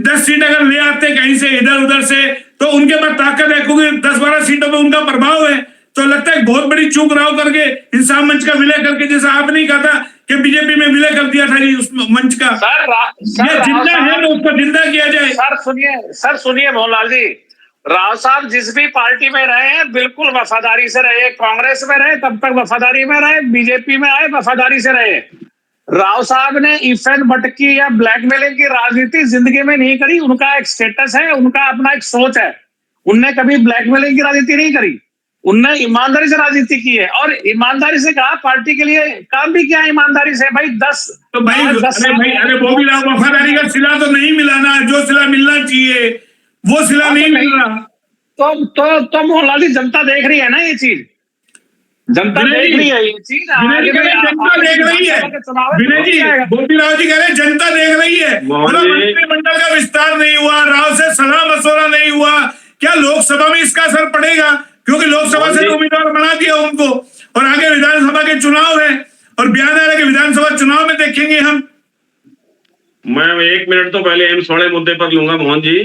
10 सीट अगर ले आते कहीं से इधर उधर से, तो उनके पास ताकत है, क्योंकि 10-12 सीटों पे उनका प्रभाव है। तो लगता है बहुत बड़ी चूक राव करके इंसाफ मंच का विलय करके, जैसा आपने कहा था कि बीजेपी में विलय कर दिया था जी उस मंच का। सर जिंदा है तो उसको जिंदा किया जाए। सर सुनिए मोहनलाल जी, राव साहब जिस भी पार्टी में रहे हैं बिल्कुल वफादारी से रहे, कांग्रेस में रहे तब तक वफादारी में रहे, बीजेपी में आए वफादारी से रहे। राव साहब ने इफेन भटकी या ब्लैकमेलिंग की राजनीति जिंदगी में नहीं करी, उनका एक स्टेटस है, उनका अपना एक सोच है, उनने कभी ब्लैकमेलिंग की राजनीति नहीं करी, उनने ईमानदारी से राजनीति की है, और ईमानदारी से कहा पार्टी के लिए काम भी किया ईमानदारी से। भाई 10 तो भाई अरे वो भी वफादारी का सिला तो नहीं मिला ना, जो सिला मिलना चाहिए वो सिला नहीं मिल रहा। तो मोहनलाल जी जनता देख रही है ना ये चीज। जनता विनय देख जी, रही है ये चीज। विनय जी कह रहे हैं जनता देख रही है। विनय जी, गोपीराव जी कह रहे हैं जनता देख रही है। मतलब मंत्रिमंडल का विस्तार नहीं हुआ, राव से सलाह मशवरा नहीं हुआ, क्या लोकसभा में इसका असर पड़ेगा? क्योंकि लोकसभा से उम्मीदवार बना दिया उनको, और आगे विधानसभा के चुनाव है, और बयान आ रहा है कि विधानसभा चुनाव में देखेंगे हम। मैं 1 मिनट तो पहले एम्स वाले मुद्दे पर लूंगा। मोहन जी,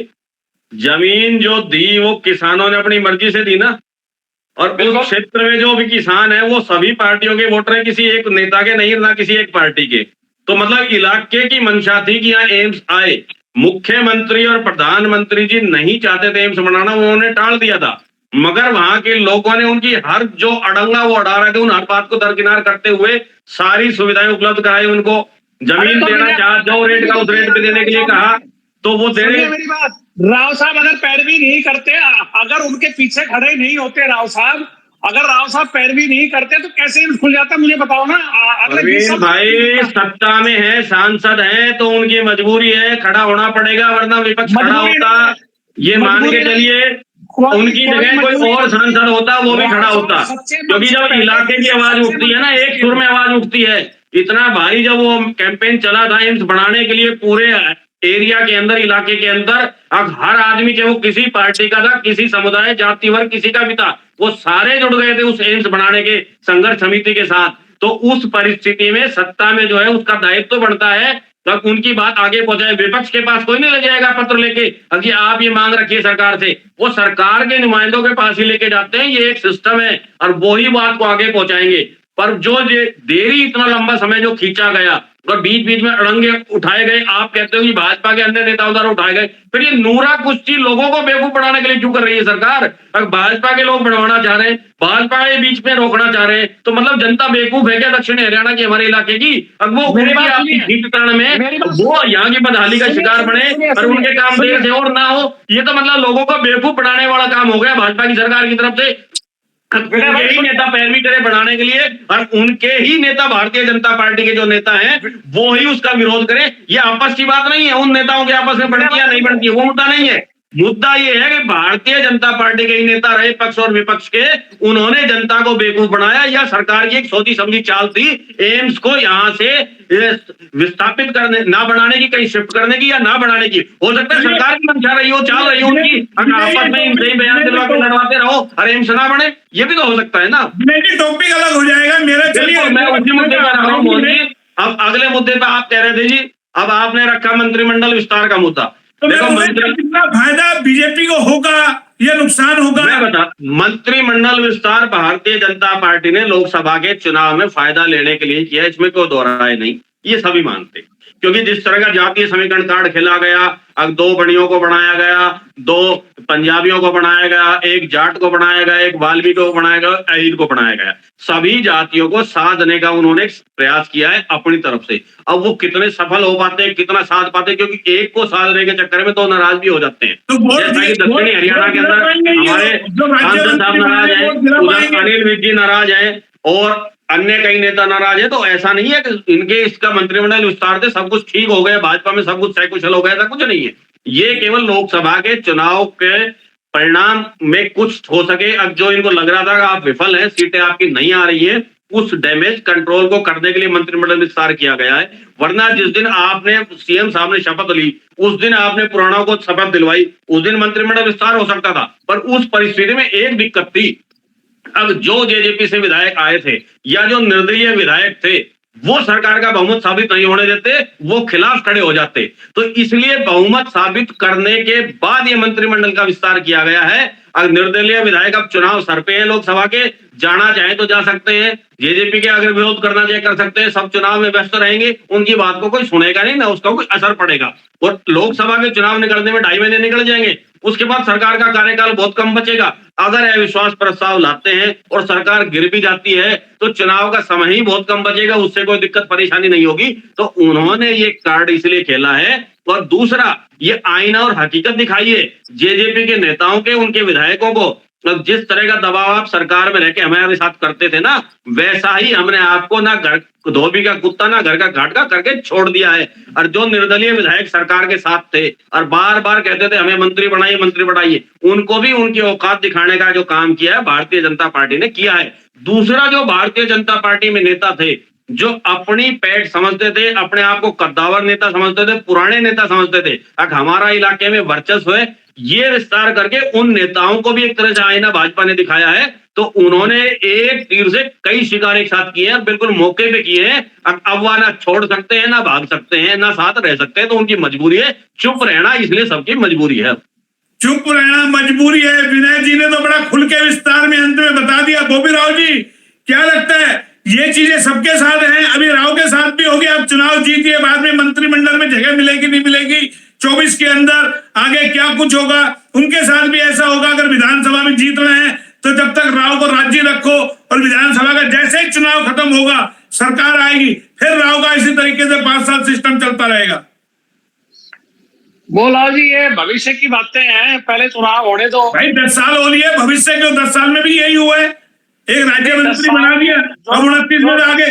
जमीन जो दी वो किसानों ने अपनी मर्जी से दी ना, और उस क्षेत्र में जो भी किसान है वो सभी पार्टियों के वोटर हैं, किसी एक नेता के नहीं, ना किसी एक पार्टी के। तो मतलब इलाके की मंशा थी कि यहाँ एम्स आए। मुख्यमंत्री और प्रधानमंत्री जी नहीं चाहते थे एम्स बनाना, उन्होंने टाल दिया था, मगर वहां के लोगों ने उनकी हर जो अड़ंगा वो अड़ा रहे थे, उन हर बात को दरकिनार करते हुए सारी सुविधाएं उपलब्ध कराई उनको। जमीन देना चाह जो रेट का उस रेट पे देने के लिए कहा तो वो दे रहे। मेरी बात, राव साहब अगर पैरवी नहीं करते, अगर उनके पीछे खड़े नहीं होते राव साहब, अगर राव साहब पैरवी नहीं करते तो कैसे एम्स खुल जाता, मुझे बताओ ना। अरविंद भाई सत्ता में है, सांसद है, तो उनकी मजबूरी है, खड़ा होना पड़ेगा, वरना विपक्ष खड़ा होता। ये मान के चलिए उनकी जगह कोई और सांसद होता वो भी खड़ा होता, क्योंकि जब इलाके की आवाज उठती है ना, एक सुर में आवाज उठती है। इतना भारी जब वो कैंपेन चला था एम्स बढ़ाने के लिए पूरे एरिया के अंदर, इलाके के अंदर, अब हर आदमी चाहे वो किसी पार्टी का था, किसी समुदाय, जाति वर्ग किसी का भी था, वो सारे जुड़ गए थे उस एम्स बनाने के संघर्ष समिति के साथ। तो उस परिस्थिति में सत्ता में जो है उसका दायित्व तो बढ़ता है तब उनकी बात आगे पहुंचाए। विपक्ष के पास कोई नहीं ले जाएगा पत्र लेके कि आप ये मांग रखिए सरकार से, वो सरकार के नुमाइंदों के पास ही लेके जाते हैं। ये एक सिस्टम है और वो ही बात को आगे पहुंचाएंगे। पर जो देरी, इतना लंबा समय जो खींचा गया और बीच बीच में अड़ंगे उठाए गए, आप कहते हो कि भाजपा के अन्य नेता उधर उठाए गए, फिर ये नूरा कुश्ती लोगों को बेवकूफ बनाने के लिए क्यों कर रही है सरकार? अगर भाजपा के लोग बनवाना चाह रहे हैं, भाजपा के बीच में रोकना चाह रहे हैं, तो मतलब जनता बेवकूफ है क्या दक्षिण हरियाणा की, हमारे इलाके की? अब वो आपकी जीतकरण में वो यहाँ की बदहाली का शिकार बने और उनके काम देर से और ना हो, ये तो मतलब लोगों को बेवकूफ बनाने वाला काम हो गया भाजपा की सरकार की तरफ से। उनके ही नेता पैरवी करे बढ़ाने के लिए, और उनके ही नेता भारतीय जनता पार्टी के जो नेता हैं वो ही उसका विरोध करें। ये आपस की बात नहीं है, उन नेताओं के आपस में बढ़ती या नहीं बढ़ती वो मुद्दा नहीं है। मुद्दा ये है कि भारतीय जनता पार्टी के ही नेता रहे पक्ष और विपक्ष के, उन्होंने जनता को बेवकूफ बनाया। या सरकार की एक सोची समझी चाल थी एम्स को यहाँ से विस्थापित करने, ना बनाने की, कहीं शिफ्ट करने की या ना बनाने की। हो सकता है सरकार की मंशा रही हो, चाल रही हो उनकी, आपस में इनसे ही बयान दिलवा के लड़वाते रहो और एम्स ना बने, ये भी तो हो सकता है ना। टॉपिक अलग हो जाएगा मेरा। चलिए मैं उसी मुद्दे पर आ रहा हूँ। अब अगले मुद्दे पर आप कह रहे थे जी, अब आपने रखा मंत्रिमंडल विस्तार का मुद्दा। तो कितना फायदा बीजेपी को होगा या नुकसान होगा? मैं बता, मंत्रिमंडल विस्तार भारतीय जनता पार्टी ने लोकसभा के चुनाव में फायदा लेने के लिए किया, इसमें कोई दो राय नहीं, ये सभी मानते। क्योंकि जिस तरह का जातीय समीकरण कार्ड खेला गया, अब 2 बड़ियों को बनाया गया, 2 पंजाबियों को बनाया गया, 1 जाट को बनाया गया, 1 वाल्मीकि को बनाया गया, अहीर को बनाया गया, सभी जातियों को साधने का उन्होंने प्रयास किया है अपनी तरफ से। अब वो कितने सफल हो पाते हैं, कितना साध पाते हैं, क्योंकि एक को साधने के चक्कर में तो नाराज भी हो जाते हैं। जैसा कि दक्षिणी हरियाणा के अंदर हमारे सांसद साहब नाराज है, उधर अनिल विज जी नाराज है और अन्य कई नेता नाराज है। तो ऐसा नहीं है कि इनके इसका मंत्रिमंडल विस्तार से सब कुछ ठीक हो गया, भाजपा में सब कुछ सकुशल हो गया, ऐसा कुछ नहीं है। ये केवल लोकसभा के चुनाव के परिणाम में कुछ हो सके। अब जो इनको लग रहा था कि आप विफल हैं, सीटें आपकी नहीं आ रही है, उस डैमेज कंट्रोल को करने के लिए मंत्रिमंडल विस्तार किया गया है। वरना जिस दिन आपने सीएम साहब ने शपथ ली, उस दिन आपने पुराणों को शपथ दिलवाई, उस दिन मंत्रिमंडल विस्तार हो सकता था। पर उस परिस्थिति में एक दिक्कत थी, अब जो जेजेपी से विधायक आए थे या जो निर्दलीय विधायक थे वो सरकार का बहुमत साबित नहीं होने देते, वो खिलाफ खड़े हो जाते। तो इसलिए बहुमत साबित करने के बाद ये मंत्रिमंडल का विस्तार किया गया है। अगर निर्दलीय विधायक अब चुनाव सर पे है लोकसभा के, जाना चाहे तो जा सकते हैं, जेजेपी के अगर विरोध करना चाहे कर सकते हैं, सब चुनाव में व्यस्त रहेंगे, उनकी बात को कोई सुनेगा नहीं, ना उसका कोई असर पड़ेगा। और लोकसभा के चुनाव निकलने में 2.5 महीने निकल जाएंगे, उसके बाद सरकार का कार्यकाल बहुत कम बचेगा। अगर अविश्वास प्रस्ताव लाते हैं और सरकार गिर भी जाती है तो चुनाव का समय ही बहुत कम बचेगा, उससे कोई दिक्कत परेशानी नहीं होगी। तो उन्होंने ये कार्ड इसलिए खेला है। और दूसरा, ये आईना और हकीकत दिखाइए जेजेपी के नेताओं के, उनके विधायकों को। अब जिस तरह का दबाव आप सरकार में रह के हमारे साथ करते थे ना, वैसा ही हमने आपको ना घर धोबी का कुत्ता ना घर का घाटका करके छोड़ दिया है। और जो निर्दलीय विधायक सरकार के साथ थे और बार बार कहते थे हमें मंत्री बनाइए, मंत्री बनाइए, उनको भी उनकी औकात दिखाने का जो काम किया है भारतीय जनता पार्टी ने किया है। दूसरा, जो भारतीय जनता पार्टी में नेता थे जो अपनी पैठ समझते थे, अपने आप को कद्दावर नेता समझते थे, पुराने नेता समझते थे, अब हमारा इलाके में वर्चस्व है, ये विस्तार करके उन नेताओं को भी एक तरह से आईना भाजपा ने दिखाया है। तो उन्होंने एक तीर से कई शिकार एक साथ किए हैं, बिल्कुल मौके पे किए हैं। अब वह ना छोड़ सकते हैं, ना भाग सकते हैं, ना साथ रह सकते हैं, तो उनकी मजबूरी है चुप रहना, इसलिए सबकी मजबूरी है, चुप रहना मजबूरी है। विनय जी ने तो बड़ा खुल के विस्तार में अंत में बता दिया। बोबी राव जी, क्या लगता है ये चीजें सबके साथ हैं? अभी राव के साथ भी होगी, अब चुनाव जीतिए, बाद में मंत्रिमंडल में जगह मिलेगी नहीं मिलेगी, 24 के अंदर आगे क्या कुछ होगा, उनके साथ भी ऐसा होगा। अगर विधानसभा में जीतना है तो जब तक राव को राज्य रखो, और विधानसभा का जैसे ही चुनाव खत्म होगा, सरकार आएगी, फिर राव का इसी तरीके से 5 साल सिस्टम चलता रहेगा। बोला जी, ये भविष्य की बातें हैं, पहले चुनाव होने दो भाई। 10 साल हो लिए, भविष्य के 10 साल में भी यही हुआ है। एक राज्य मंत्री बना दिया, अब 29 में आगे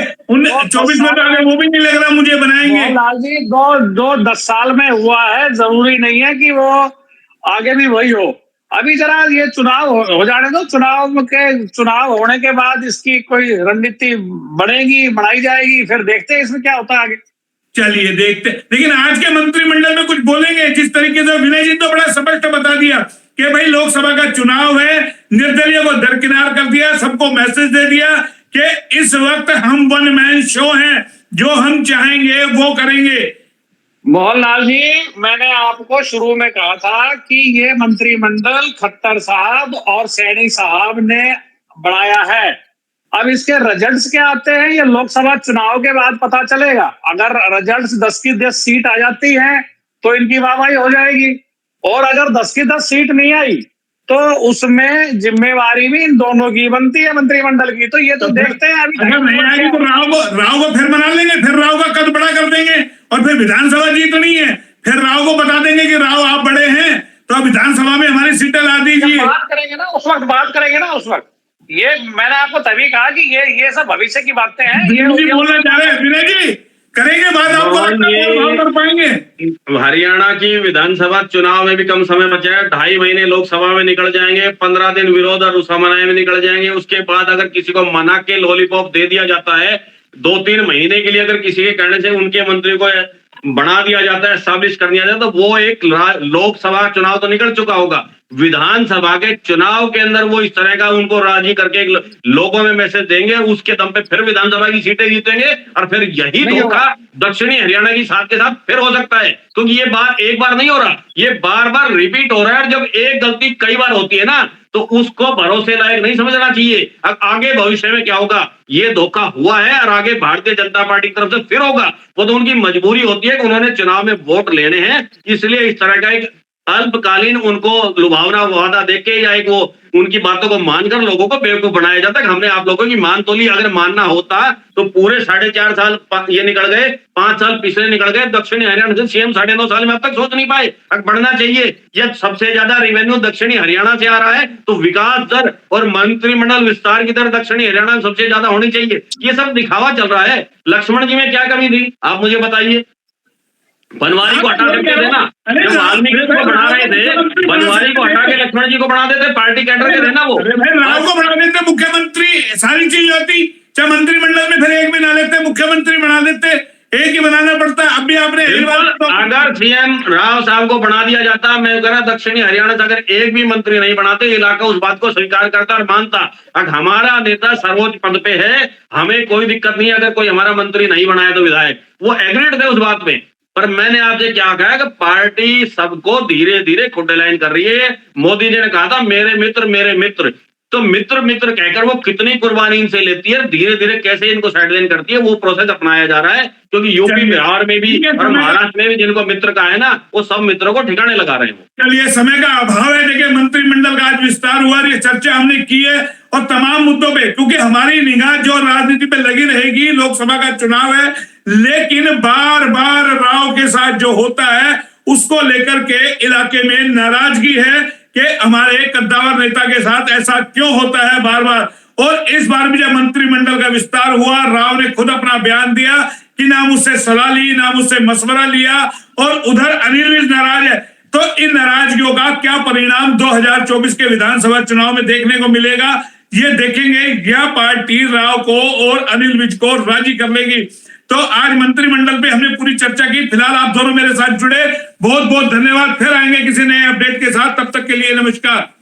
24 में आगे वो भी नहीं लग रहा मुझे बनाएंगे। लाल जी, दो 10 साल में हुआ है, जरूरी नहीं है कि वो आगे भी वही हो। अभी जरा ये चुनाव हो जाने दो, चुनाव होने के बाद इसकी कोई रणनीति बनाई जाएगी, फिर देखते हैं इसमें क्या होता है आगे। चलिए देखते। लेकिन आज के मंत्रिमंडल में कुछ बोलेंगे? जिस तरीके से विनय जी तो बड़ा स्पष्ट बता दिया कि भाई लोकसभा का चुनाव है, निर्दलीय को दरकिनार कर दिया, सबको मैसेज दे दिया कि इस वक्त हम वन मैन शो हैं, जो हम चाहेंगे वो करेंगे। मोहनलाल जी, मैंने आपको शुरू में कहा था कि ये मंत्रिमंडल खट्टर साहब और सैनी साहब ने बनाया है। अब इसके रिजल्ट्स क्या आते हैं ये लोकसभा चुनाव के बाद पता चलेगा। अगर रिजल्ट्स 10 की 10 सीट आ जाती हैं तो इनकी वाहवाही हो जाएगी, और अगर 10 की 10 सीट नहीं आई तो उसमें जिम्मेवारी भी इन दोनों की बनती है मंत्रिमंडल की। तो ये तो देखते हैं अभी। अगर नहीं आएगी तो राव को फिर बना लेंगे, फिर राव का कद बड़ा कर देंगे, और फिर विधानसभा जीतनी है, फिर राव को बता देंगे कि राव आप बड़े हैं तो अब विधानसभा में हमारी सीटें ला दीजिए। बात करेंगे ना उस वक्त। ये मैंने आपको तभी कहा कि ये सब भविष्य की बातें हैं। ये बोलना चाह रहे हैं विनय जी, करेंगे बात, आपको कर पाएंगे? हरियाणा की विधानसभा चुनाव में भी कम समय बचा है, 2.5 महीने लोकसभा में निकल जाएंगे, 15 दिन विरोध और समन्वय में निकल जाएंगे। उसके बाद अगर किसी को मना के लॉलीपॉप दे दिया जाता है, 2-3 महीने के लिए अगर किसी के कहने से उनके मंत्री को बना दिया जाता है, एस्टैब्लिश कर दिया जाता है, तो वो एक लोकसभा चुनाव तो निकल चुका होगा। विधानसभा के चुनाव के अंदर वो इस तरह का उनको राजी करके लोगों में मैसेज देंगे, उसके दम पे फिर विधानसभा की सीटें जीतेंगे, और फिर यही धोखा दक्षिणी हरियाणा की साथ के साथ फिर हो सकता है, क्योंकि ये बात एक बार नहीं हो रहा, ये बार बार रिपीट हो रहा है। जब एक गलती कई बार होती है ना, तो उसको भरोसे लायक नहीं समझना चाहिए। अब आगे भविष्य में क्या होगा, ये धोखा हुआ है और आगे भारतीय जनता पार्टी की तरफ से फिर होगा, वो तो उनकी मजबूरी होती है कि उन्होंने चुनाव में वोट लेने हैं, इसलिए इस तरह का एक अल्पकालीन उनको लुभावना वादा देके या एक वो उनकी बातों को मानकर लोगों को बेवकूफ बनाया जाता है। हमने आप लोगों की मान तो ली, अगर मानना होता तो पूरे 4.5 साल ये निकल गए, 5 साल पिछले निकल गए, दक्षिणी हरियाणा से सीएम 9.5 साल में अब तक सोच नहीं पाए। अब बढ़ना चाहिए, यह सबसे ज्यादा रेवेन्यू दक्षिणी हरियाणा से आ रहा है, तो विकास दर और मंत्रिमंडल विस्तार की दर दक्षिणी हरियाणा में सबसे ज्यादा होनी चाहिए। ये सब दिखावा चल रहा है। लक्ष्मण जी में क्या कमी थी, आप मुझे बताइए। बनवारी को हटा देते थे ना, जब वाल्मीकि को बना रहे थे, बनवारी को हटा के लक्ष्मण जी को बना देते, पार्टी कैडर के थे ना वो। राव को बना देते मुख्यमंत्री, सारी चीज होती, चाहे मंत्रिमंडल में फिर एक भी ना लेते, मुख्यमंत्री बना देते, एक ही बनाना पड़ता। अब भी आपने अगर सीएम राव साहब को बना दिया जाता, मैं कह रहा दक्षिणी हरियाणा से अगर एक भी मंत्री नहीं बनाते, इलाका उस बात को स्वीकार करता और मानता, अगर हमारा नेता सर्वोच्च पद पे है, हमें कोई दिक्कत नहीं है अगर कोई हमारा मंत्री नहीं बनाया तो विधायक, वो एग्रीड थे उस बात में। पर मैंने आपसे क्या कहा कि पार्टी सबको धीरे धीरे खुटे लाइन कर रही है। मोदी जी ने कहा था मेरे मित्र, तो मित्र कहकर वो कितनी कुर्बानी इनसे लेती है, धीरे धीरे कैसे इनको साइडलाइन करती है, वो प्रोसेस अपनाया जा रहा है। क्योंकि यूपी बिहार में भी और महाराष्ट्र में भी जिनको मित्र का है ना, वो सब मित्रों को ठिकाने लगा रहे हैं। चलिए, समय का अभाव है, देखिए मंत्रिमंडल का आज विस्तार हुआ, ये चर्चा हमने की है और तमाम मुद्दों पे, क्योंकि हमारी निगाह जो राजनीति पे लगी रहेगी, लोकसभा का चुनाव है, लेकिन बार बार राव के साथ जो होता है उसको लेकर के इलाके में नाराजगी है कि हमारे कद्दावर नेता के साथ ऐसा क्यों होता है बार बार। और इस बार भी जब मंत्रिमंडल का विस्तार हुआ, राव ने खुद अपना बयान दिया कि ना मुझसे सलाह ली, ना मुझसे मशवरा लिया, और उधर अनिल भी नाराज है। तो इन नाराजगियों का क्या परिणाम 2024 के विधानसभा चुनाव में देखने को मिलेगा, ये देखेंगे यह पार्टी राव को और अनिल विज को राजी कर लेगी। तो आज मंत्रिमंडल पे हमने पूरी चर्चा की। फिलहाल आप दोनों मेरे साथ जुड़े, बहुत बहुत धन्यवाद। फिर आएंगे किसी नए अपडेट के साथ, तब तक के लिए नमस्कार।